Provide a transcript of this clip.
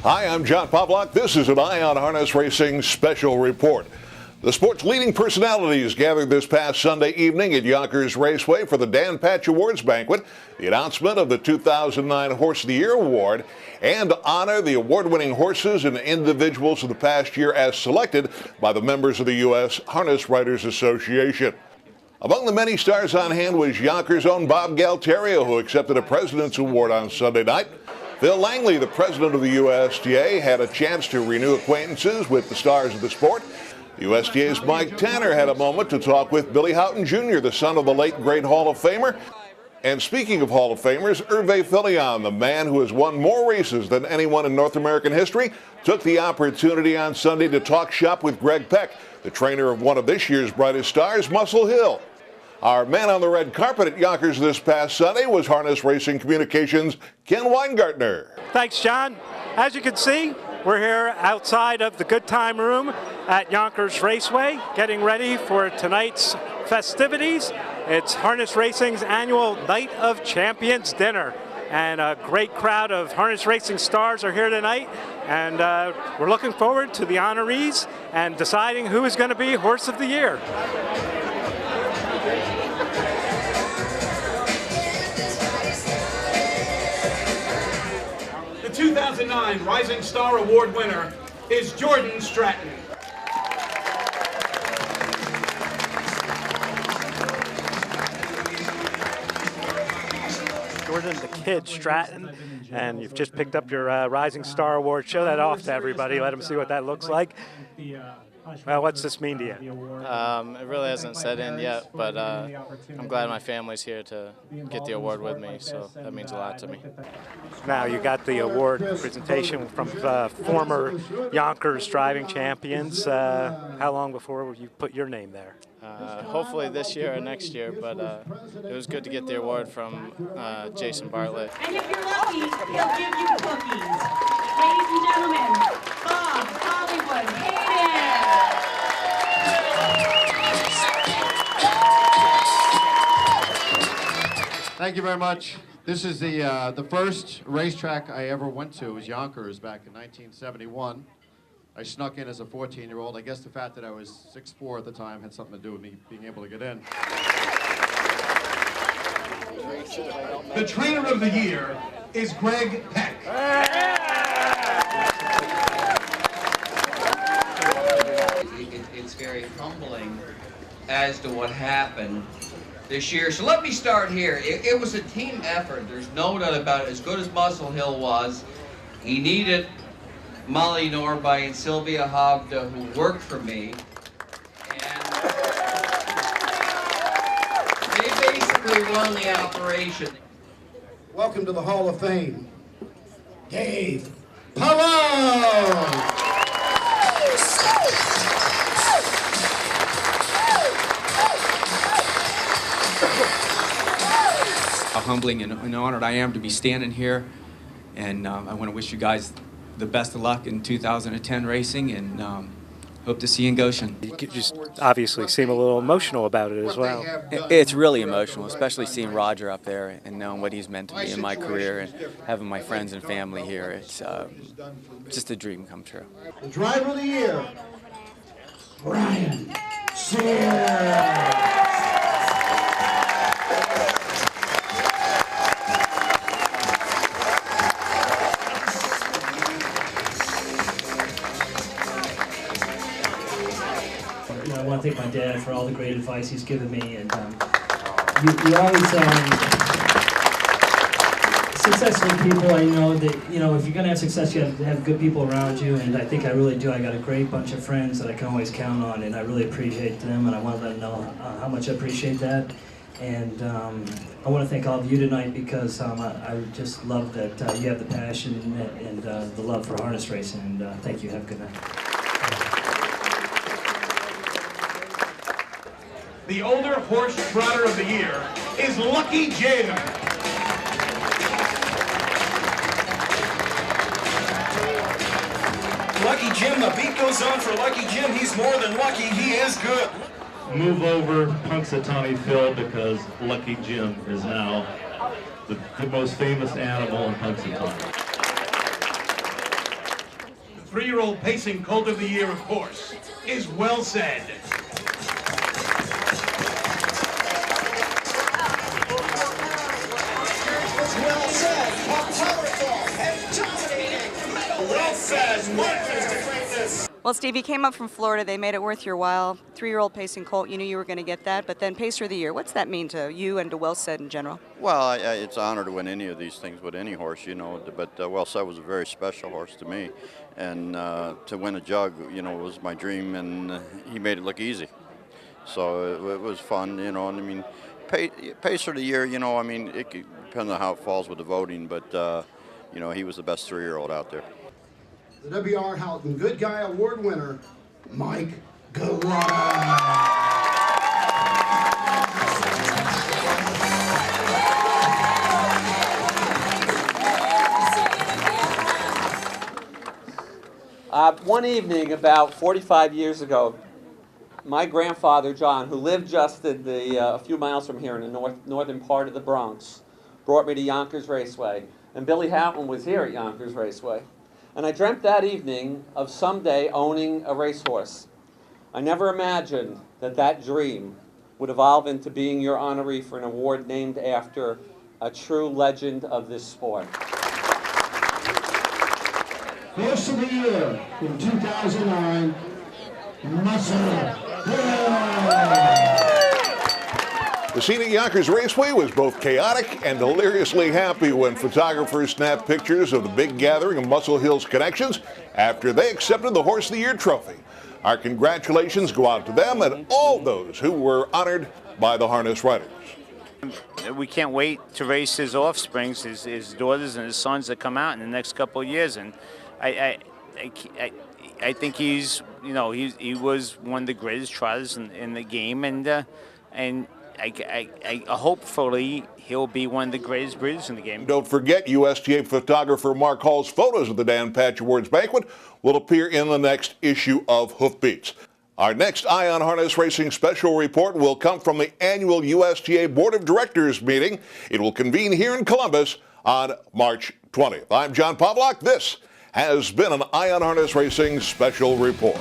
Hi, I'm John Pawlak. This is an Eye on Harness Racing special report. The sport's leading personalities gathered this past Sunday evening at Yonkers Raceway for the Dan Patch Awards banquet, the announcement of the 2009 Horse of the Year Award, and to honor the award-winning horses and individuals of the past year as selected by the members of the U.S. Harness Writers Association. Among the many stars on hand was Yonkers' own Bob Galterio, who accepted a President's Award on Sunday night. Phil Langley, the president of the USTA, had a chance to renew acquaintances with the stars of the sport. The USTA's Mike Tanner had a moment to talk with Billy Houghton Jr., the son of the late great Hall of Famer. And speaking of Hall of Famers, Hervé Filion, the man who has won more races than anyone in North American history, took the opportunity on Sunday to talk shop with Greg Peck, the trainer of one of this year's brightest stars, Muscle Hill. Our man on the red carpet at Yonkers this past Sunday was Harness Racing Communications' Ken Weingartner. Thanks, John. As you can see, we're here outside of the Good Time Room at Yonkers Raceway, getting ready for tonight's festivities. It's Harness Racing's annual Night of Champions dinner. And a great crowd of harness racing stars are here tonight. And we're looking forward to the honorees and deciding who is going to be Horse of the Year. The 2009 Rising Star Award winner is Jordan Stratton. Jordan the Kid Stratton, and you've just picked up your Rising Star Award. Show that off to everybody. Let them see what that looks like. Well, what's this mean to you? It really hasn't set in yet, but I'm glad my family's here to get the award with me, so that means a lot to me. Now you got the award presentation from former Yonkers driving champions. How long before you put your name there? Hopefully this year or next year, but it was good to get the award from Jason Bartlett. And if you're lucky, he'll give you cookies. Ladies and gentlemen, Bob Hollywood Hayden. Thank you very much. This is the first racetrack I ever went to. It was Yonkers back in 1971. I snuck in as a 14-year-old. I guess the fact that I was 6'4" at the time had something to do with me being able to get in. The trainer of the year is Greg Peck. It's very humbling as to what happened this year. So let me start here. It was a team effort. There's no doubt about it. As good as Muscle Hill was, he needed Molly Norby and Sylvia Hovda, who worked for me. And they basically run the operation. Welcome to the Hall of Fame, Dave Pawlak! How humbling and honored I am to be standing here, and I want to wish you guys the best of luck in 2010 racing, and hope to see you in Goshen. You just obviously seem a little emotional about it as well. It's really emotional, especially seeing Roger up there and knowing what he's meant to me in my career and having my friends and family here. It's just a dream come true. The driver of the year, Brian Sears. I want to thank my dad for all the great advice he's given me, and you always successful people. I know that if you're going to have success, you have to have good people around you, and I think I really do. I got a great bunch of friends that I can always count on, and I really appreciate them, and I want to let them know how much I appreciate that. And I want to thank all of you tonight because I just love that you have the passion and the love for harness racing, and thank you. Have a good night. The older horse trotter of the year is Lucky Jim. Lucky Jim, the beat goes on for Lucky Jim. He's more than lucky, he is good. Move over Punxsutawney Phil, because Lucky Jim is now the most famous animal in Punxsutawney. 3-year-old pacing colt of the year, of course, is Well Said. Well said, powerful and dominating. Well said, marches to greatness. Well, Steve, you came up from Florida. They made it worth your while. 3-year-old pacing colt, you knew you were going to get that, but then Pacer of the Year. What's that mean to you and to Well Said in general? Well, it's an honor to win any of these things with any horse, you know, but Well Said was a very special horse to me. And to win a jug, you know, was my dream, and he made it look easy. So it was fun, you know, and I mean, Pacer of the Year, you know, I mean, it depends on how it falls with the voting, but, you know, he was the best 3-year-old out there. The W.R. Houghton Good Guy Award winner, Mike Galata. One evening about 45 years ago, my grandfather, John, who lived just a few miles from here in the northern part of the Bronx, brought me to Yonkers Raceway. And Billy Houghton was here at Yonkers Raceway. And I dreamt that evening of someday owning a racehorse. I never imagined that that dream would evolve into being your honoree for an award named after a true legend of this sport. Horse of the Year in 2009, Muscle Hill. The scene at Yonkers Raceway was both chaotic and deliriously happy when photographers snapped pictures of the big gathering of Muscle Hill's connections after they accepted the Horse of the Year trophy. Our congratulations go out to them and all those who were honored by the harness riders. We can't wait to race his offsprings, his daughters and his sons that come out in the next couple of years, and I think he's, you know, he was one of the greatest trotters in the game, and hopefully he'll be one of the greatest breeders in the game. Don't forget, USTA photographer Mark Hall's photos of the Dan Patch Awards banquet will appear in the next issue of Hoofbeats. Our next Eye on Harness Racing special report will come from the annual USTA Board of Directors meeting. It will convene here in Columbus on March 20th. I'm John Pawlak. This has been an Eye on Harness Racing special report.